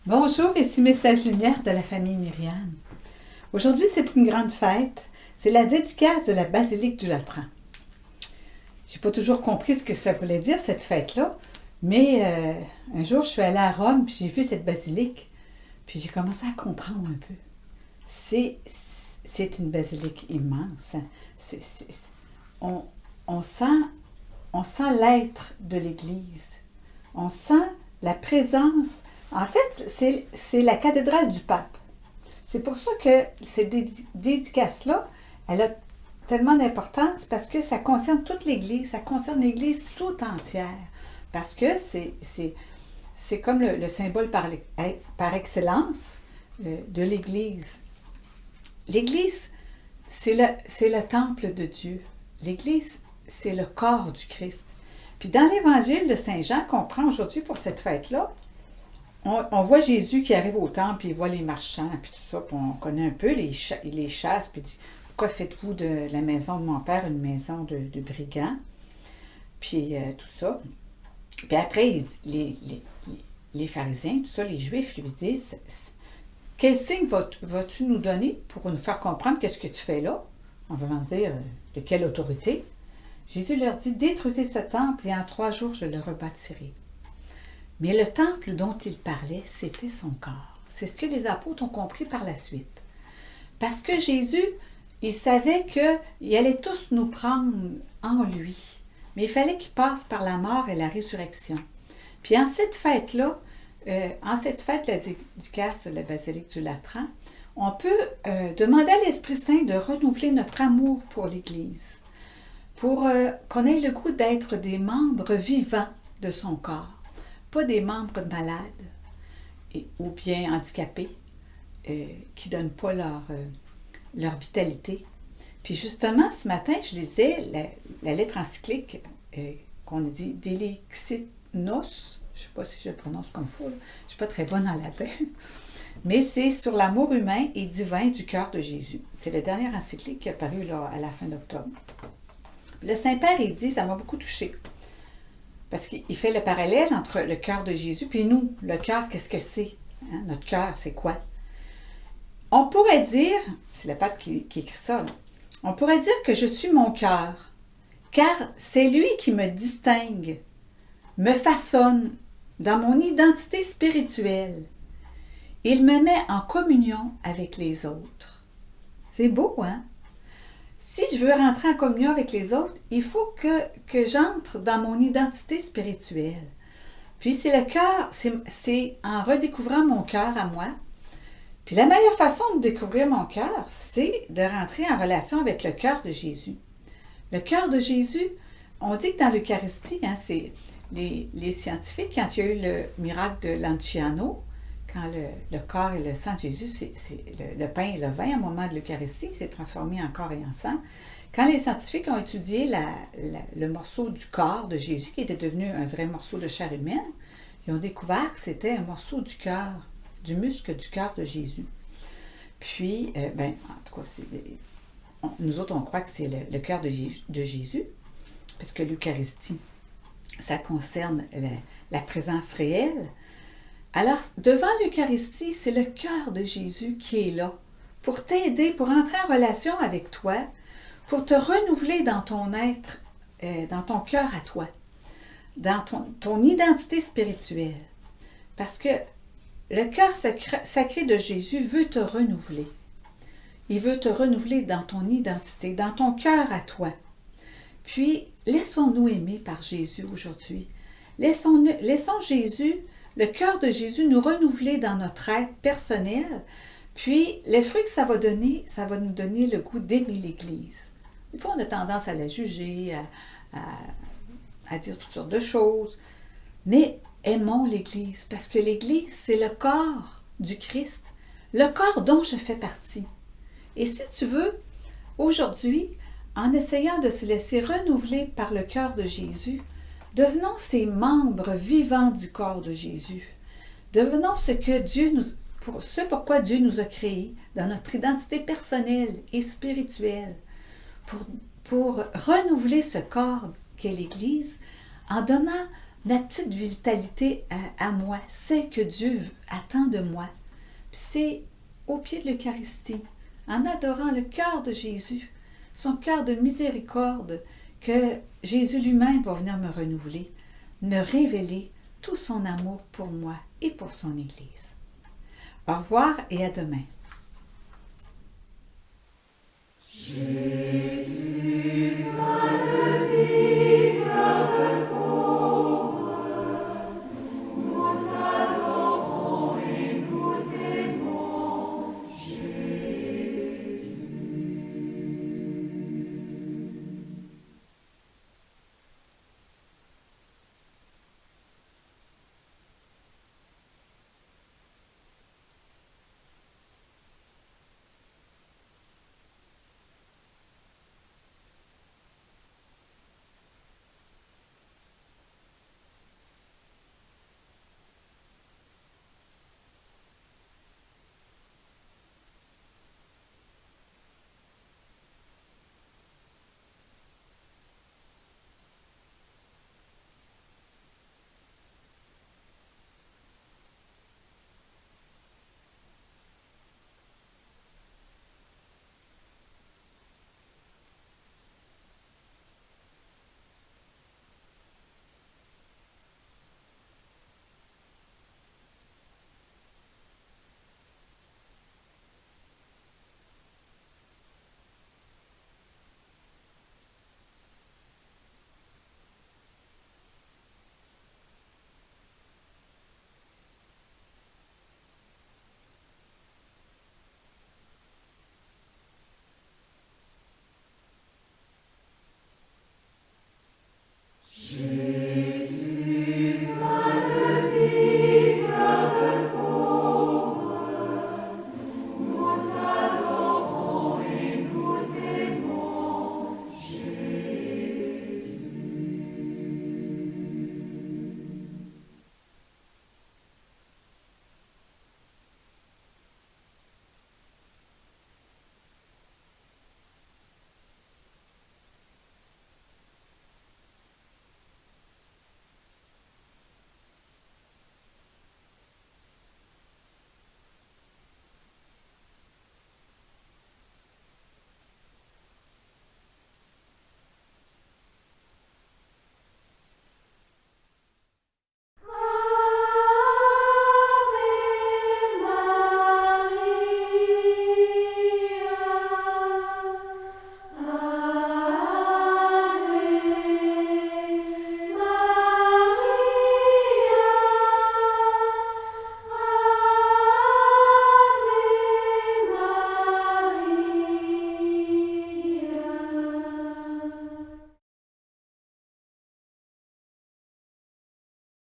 Bonjour, ici Message Lumière de la famille Myriam. Aujourd'hui, c'est une grande fête. C'est la dédicace de la basilique du Latran. Je n'ai pas toujours compris ce que ça voulait dire, cette fête-là, mais un jour, je suis allée à Rome, puis j'ai vu cette basilique, puis j'ai commencé à comprendre un peu. C'est, c'est une basilique immense. Hein. C'est- c'est- on, on sent, on sent l'être de l'Église. On sent la présence. En fait, c'est la cathédrale du pape. C'est pour ça que cette dédicace-là, elle a tellement d'importance parce que ça concerne toute l'Église, ça concerne l'Église tout entière. Parce que c'est comme le symbole par excellence de l'Église. L'Église, c'est le temple de Dieu. L'Église, c'est le corps du Christ. Puis dans l'Évangile de Saint Jean qu'on prend aujourd'hui pour cette fête-là, on voit Jésus qui arrive au temple, puis il voit les marchands, puis tout ça, puis on connaît un peu les chasses, puis il dit, pourquoi faites-vous de la maison de mon père une maison de brigands, puis tout ça. Puis après, les pharisiens, tout ça, les juifs lui disent, quel signe vas-tu nous donner pour nous faire comprendre qu'est-ce que tu fais là? On va leur dire, de quelle autorité? Jésus leur dit, détruisez ce temple et en 3 jours je le rebâtirai. Mais le temple dont il parlait, c'était son corps. C'est ce que les apôtres ont compris par la suite. Parce que Jésus, il savait qu'il allait tous nous prendre en lui. Mais il fallait qu'il passe par la mort et la résurrection. Puis en cette fête-là, en cette fête, la dédicace de la basilique du Latran, on peut demander à l'Esprit Saint de renouveler notre amour pour l'Église, pour qu'on ait le goût d'être des membres vivants de son corps. Pas des membres malades ou bien handicapés qui ne donnent pas leur vitalité. Puis justement, ce matin, je lisais la lettre encyclique qu'on dit Delixinos. Je ne sais pas si je le prononce comme il faut, je ne suis pas très bonne en latin. Mais c'est sur l'amour humain et divin du cœur de Jésus. C'est la dernière encyclique qui est apparue là, à la fin d'octobre. Le Saint-Père, il dit, ça m'a beaucoup touchée. Parce qu'il fait le parallèle entre le cœur de Jésus puis nous. Le cœur, qu'est-ce que c'est? Hein? Notre cœur, c'est quoi? On pourrait dire, c'est le pape qui écrit ça, là, on pourrait dire que je suis mon cœur, car c'est lui qui me distingue, me façonne dans mon identité spirituelle. Il me met en communion avec les autres. C'est beau, hein? Si je veux rentrer en communion avec les autres, il faut que j'entre dans mon identité spirituelle. Puis c'est le cœur, c'est en redécouvrant mon cœur à moi. Puis la meilleure façon de découvrir mon cœur, c'est de rentrer en relation avec le cœur de Jésus. Le cœur de Jésus, on dit que dans l'Eucharistie, hein, c'est les scientifiques, quand il y a eu le miracle de Lanciano, quand le corps et le sang de Jésus, c'est le pain et le vin, au moment de l'Eucharistie, s'est transformé en corps et en sang. Quand les scientifiques ont étudié le morceau du corps de Jésus, qui était devenu un vrai morceau de chair humaine, ils ont découvert que c'était un morceau du cœur, du muscle du cœur de Jésus. Puis, en tout cas, nous autres, on croit que c'est le cœur de Jésus, parce que l'Eucharistie, ça concerne la présence réelle. Alors, devant l'Eucharistie, c'est le cœur de Jésus qui est là pour t'aider, pour entrer en relation avec toi, pour te renouveler dans ton être, dans ton cœur à toi, dans ton identité spirituelle. Parce que le cœur sacré de Jésus veut te renouveler. Il veut te renouveler dans ton identité, dans ton cœur à toi. Puis, laissons-nous aimer par Jésus aujourd'hui. Laissons Jésus, le cœur de Jésus, nous renouveler dans notre être personnel. Puis, le fruit que ça va nous donner le goût d'aimer l'Église. Des fois, on a tendance à la juger, à dire toutes sortes de choses. Mais aimons l'Église, parce que l'Église, c'est le corps du Christ, le corps dont je fais partie. Et si tu veux, aujourd'hui, en essayant de se laisser renouveler par le cœur de Jésus, devenons ces membres vivants du corps de Jésus. Devenons ce pourquoi Dieu nous a créés dans notre identité personnelle et spirituelle, pour renouveler ce corps qu'est l'Église, en donnant Ma petite vitalité à moi, c'est que Dieu attend de moi. Puis c'est au pied de l'Eucharistie, en adorant le cœur de Jésus, son cœur de miséricorde, que Jésus lui-même va venir me renouveler, me révéler tout son amour pour moi et pour son Église. Au revoir et à demain. Jésus,